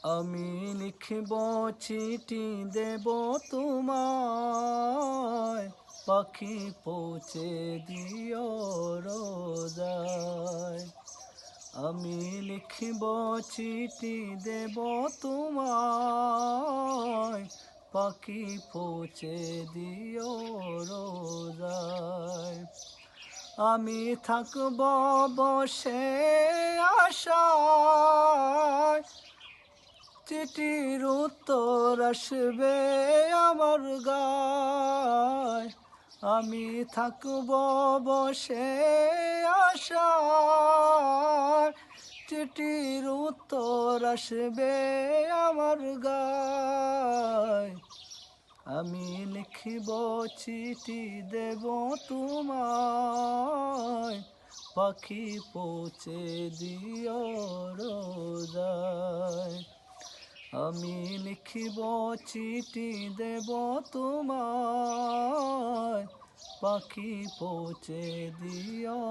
আমি লিখব চিঠি দেব তোমায়, পাখি পৌঁছে দিও রোজায়। আমি লিখব চিঠি দেব তোমায়, পাখি পৌঁছে দিও রোজায়। আমি থাকব বসে আশায়, চিঠির উত্তর আসবে আমার গায়। আমি থাকব বসে আশায়, চিঠির উত্তর আসবে আমার গায়। আমি লিখিব চিঠি দেব তোমায়, পাখি পৌঁছে দিও রোজায়। আমি লিখিব চিঠি দেব তোমায়, পাখি পৌঁছে দিও